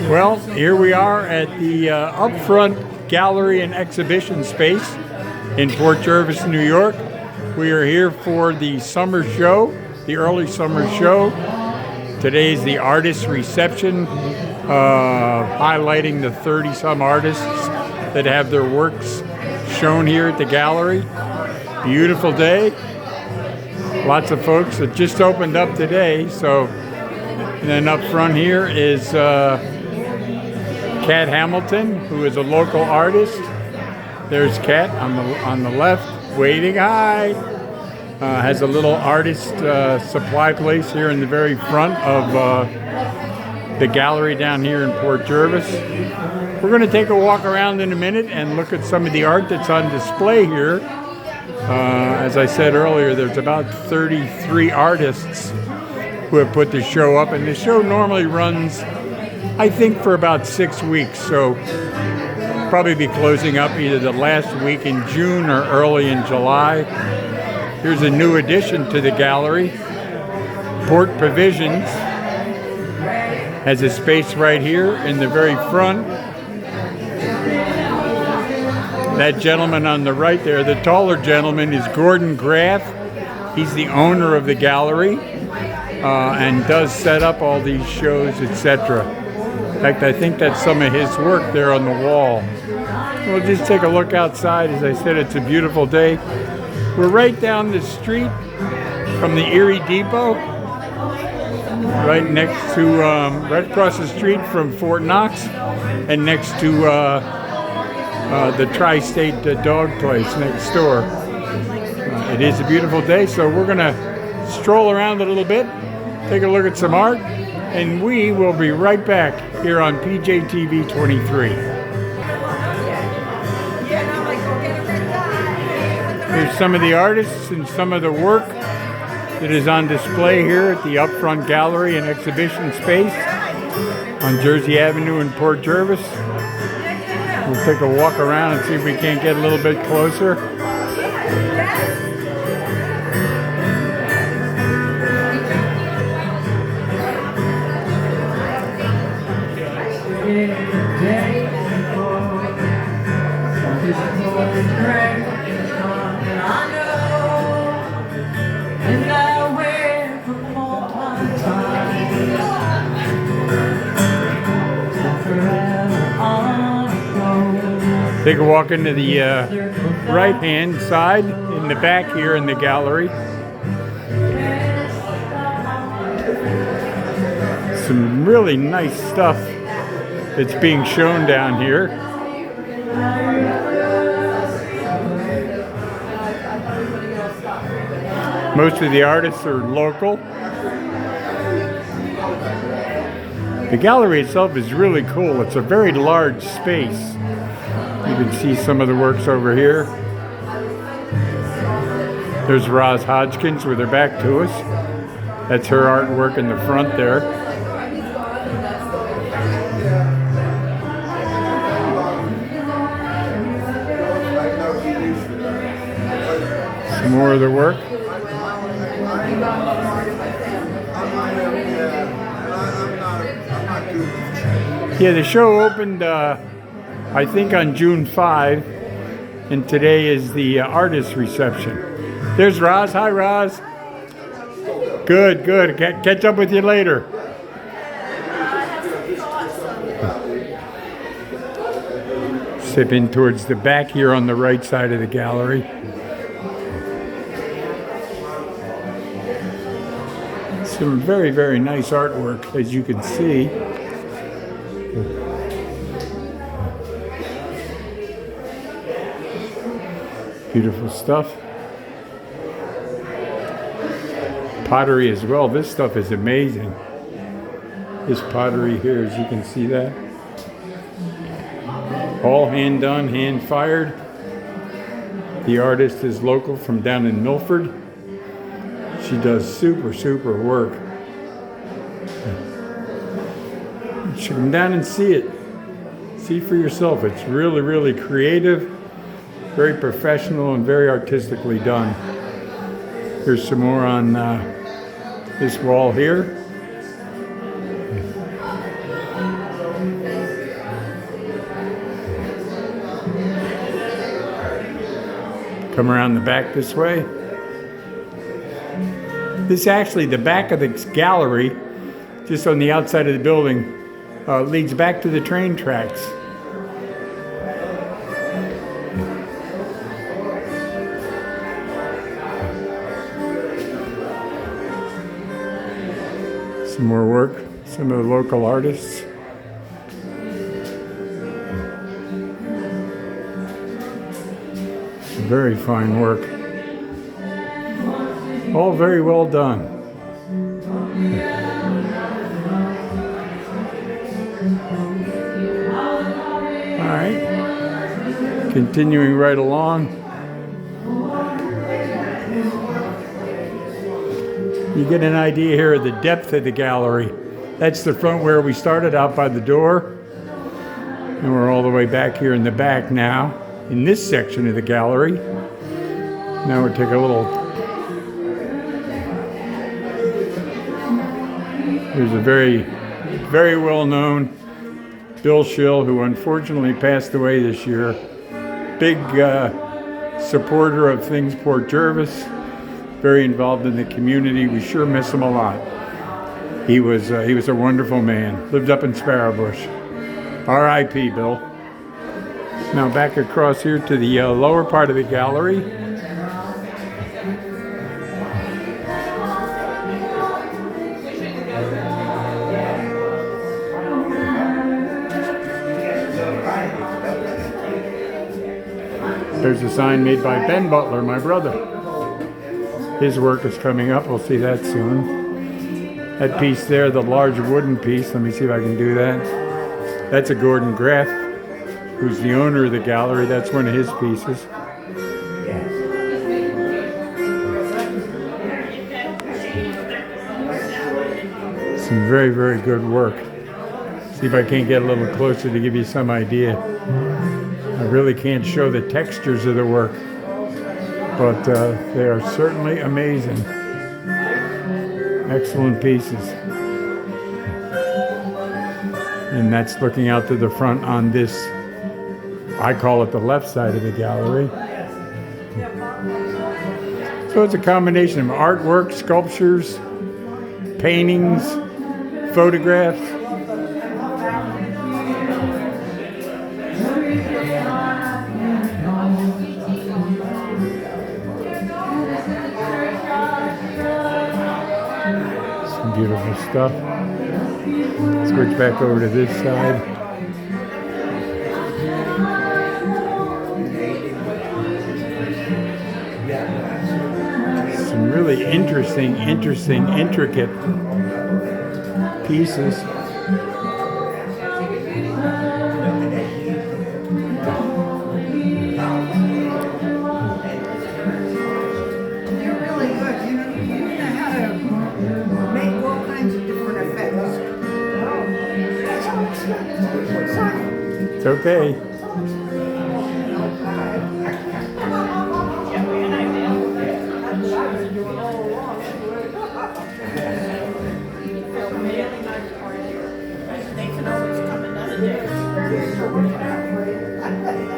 Well, here we are at the Upfront Gallery and Exhibition Space in Port Jervis, New York. We are here for the summer show, the early summer show. Today is the artist reception, highlighting the 30-some artists that have their works shown here at the gallery. Beautiful day. Lots of folks that just opened up today. And then up front here is Kat Hamilton, who is a local artist. There's Kat on the left, waving hi. Has a little artist supply place here in the very front of the gallery down here in Port Jervis. We're going to take a walk around in a minute and look at some of the art that's on display here. As I said earlier, there's about 33 artists who have put the show up, and the show normally runs, I think, for about 6 weeks, so probably be closing up either the last week in June or early in July. Here's a new addition to the gallery. Port Provisions has a space right here in the very front. That gentleman on the right there, the taller gentleman, is Gordon Graff. He's the owner of the gallery and does set up all these shows, etc. In fact, I think that's some of his work there on the wall. We'll just take a look outside. As I said, it's a beautiful day. We're right down the street from the Erie Depot, right next to, right across the street from Fort Knox, and next to the Tri-State Dog Place next door. It is a beautiful day, so we're going to stroll around a little bit, take a look at some art, and we will be right back here on PJTV 23. Here's some of the artists and some of the work that is on display here at the Upfront Gallery and Exhibition Space on Jersey Avenue in Port Jervis. We'll take a walk around and see if we can't get a little bit closer. Take a walk into the right-hand side in the back here in the gallery. Some really nice stuff that's being shown down here. Most of the artists are local. The gallery itself is really cool. It's a very large space. You can see some of the works over here. There's Roz Hodgkins with her back to us. That's her artwork in the front there. Some more of the work. Yeah, the show opened I think on June 5, and today is the artist reception. There's Roz. Hi, Roz. Good, good. Catch up with you later. Step in towards the back here on the right side of the gallery. Some very, very nice artwork, as you can see. Beautiful stuff. Pottery as well. This stuff is amazing. This pottery here, as you can see that. All hand done, hand fired. The artist is local from down in Milford. She does super, super work. You should come down and see it. See for yourself. It's really, really creative. Very professional and very artistically done. Here's some more on this wall here. Come around the back this way. This actually, the back of the gallery, just on the outside of the building, leads back to the train tracks. Some more work, some of the local artists. Very fine work. All very well done. All right. Continuing right along. You get an idea here of the depth of the gallery. That's the front where we started out by the door. And we're all the way back here in the back now, in this section of the gallery. Now we'll take a little. There's a very, very well-known Bill Schill, who unfortunately passed away this year. Big supporter of things Port Jervis. Very involved in the community. We sure miss him a lot. He was a wonderful man. Lived up in Sparrowbush. R.I.P. Bill. Now back across here to the lower part of the gallery. There's a sign made by Ben Butler, my brother. His work is coming up. We'll see that soon. That piece there, the large wooden piece, let me see if I can do that. That's a Gordon Graff, who's the owner of the gallery. That's one of his pieces. Some very, very good work. See if I can't get a little closer to give you some idea. I really can't show the textures of the work, but they are certainly amazing. Excellent pieces. And that's looking out to the front on this, I call it the left side of the gallery. So it's a combination of artwork, sculptures, paintings, photographs. Some beautiful stuff. Switch back over to this side. Some really interesting, intricate pieces. They're really good. You know how to make all kinds of different effects. It's okay.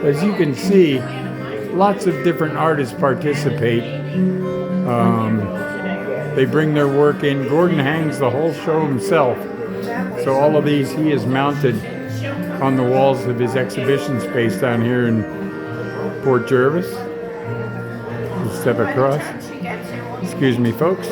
As you can see, lots of different artists participate. They bring their work in. Gordon hangs the whole show himself. So all of these he has mounted on the walls of his exhibition space down here in Port Jervis. We'll step across. Excuse me, folks.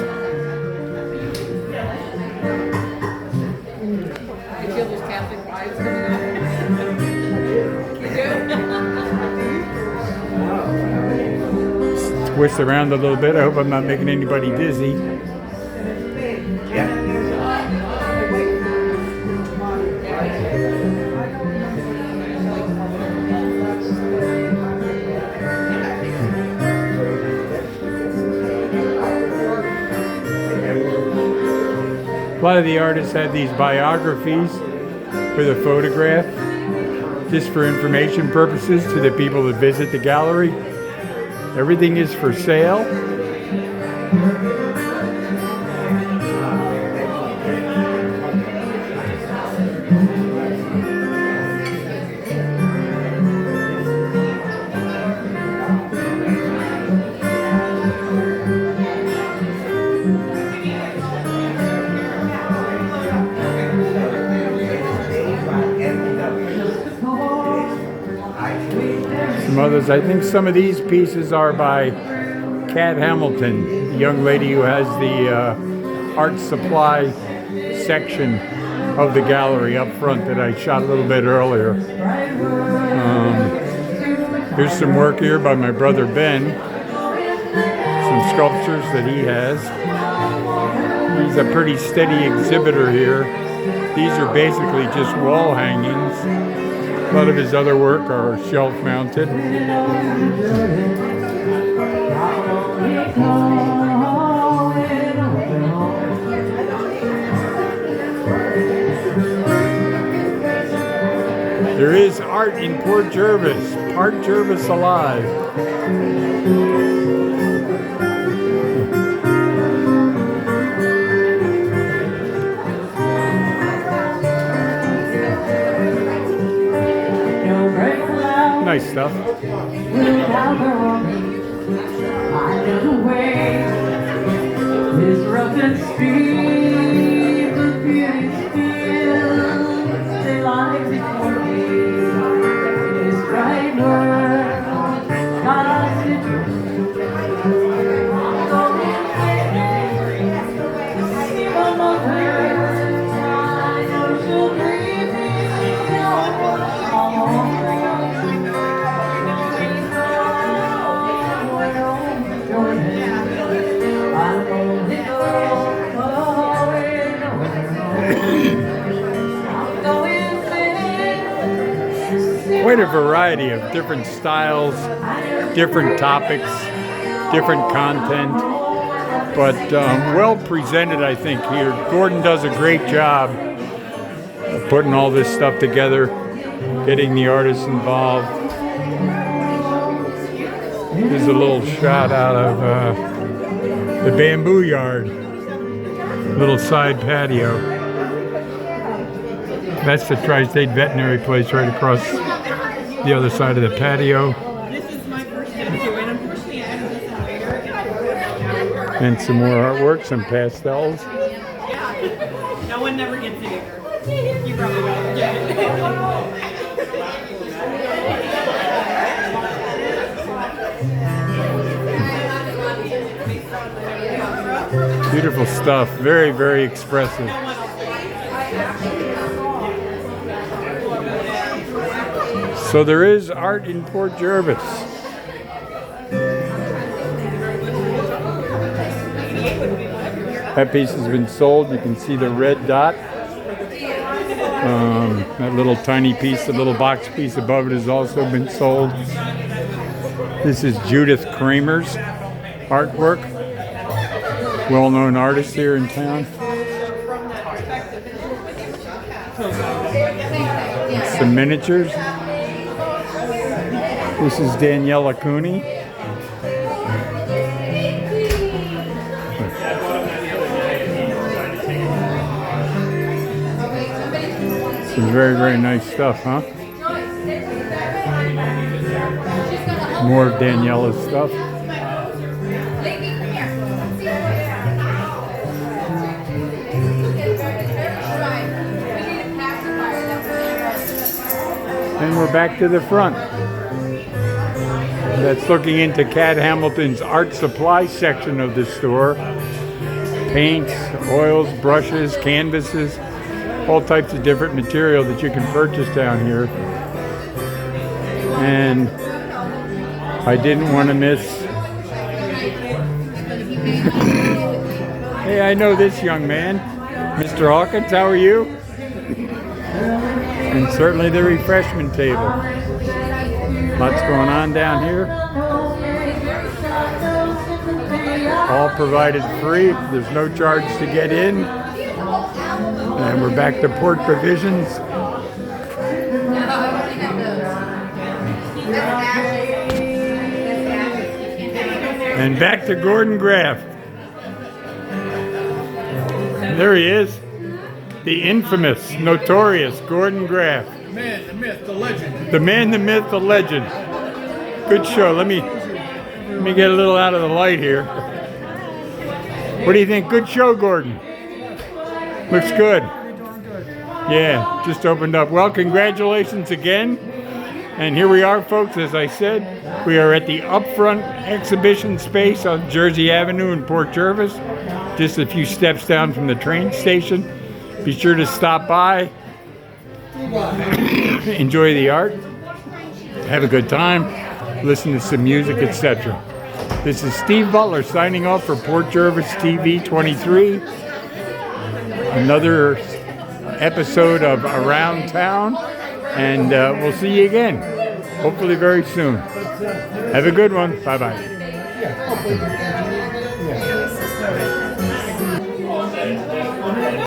Twist around a little bit. I hope I'm not making anybody dizzy. A lot of the artists had these biographies for the photograph, just for information purposes to the people that visit the gallery. Everything is for sale. some others. I think some of these pieces are by Kat Hamilton, the young lady who has the art supply section of the gallery up front that I shot a little bit earlier. Here's some work here by my brother Ben. Some sculptures that he has. He's a pretty steady exhibitor here. These are basically just wall hangings. A lot of his other work are shelf mounted. There is art in Port Jervis, Part Jervis alive. Nice stuff. Quite a variety of different styles, different topics, different content, but well presented, I think, here. Gordon does a great job of putting all this stuff together, getting the artists involved. Here's a little shot out of the bamboo yard, little side patio. That's the Tri-State Veterinary place right across the other side of the patio. This is my first interview, and unfortunately I have this invader. And some more artwork, some pastels. Yeah. No one never gets it either. You probably don't get it. Beautiful stuff. Very, very expressive. So there is art in Port Jervis. That piece has been sold. You can see the red dot. That little tiny piece, the little box piece above it has also been sold. This is Judith Kramer's artwork. Well-known artist here in town. Some miniatures. This is Daniela Cooney. Some very, very nice stuff, huh? More of Daniela's stuff. And we're back to the front. That's looking into Kat Hamilton's art supply section of the store. Paints, oils, brushes, canvases, all types of different material that you can purchase down here. And I didn't want to miss. Hey, I know this young man. Mr. Hawkins, how are you? And certainly the refreshment table. Lots going on down here. All provided free. There's no charge to get in. And we're back to Port Provisions. And back to Gordon Graff. There he is. The infamous, notorious Gordon Graff. The man, the myth, the legend. The man, the myth, the legend. Good show. Let me get a little out of the light here. What do you think? Good show, Gordon. Looks good. Yeah, just opened up. Well, congratulations again. And here we are, folks. As I said, we are at the Upfront exhibition space on Jersey Avenue in Port Jervis, just a few steps down from the train station. Be sure to stop by, enjoy the art, have a good time, listen to some music, etc. This is Steve Butler signing off for Port Jervis TV 23. Another episode of Around Town, and we'll see you again, hopefully very soon. Have a good one. Bye-bye.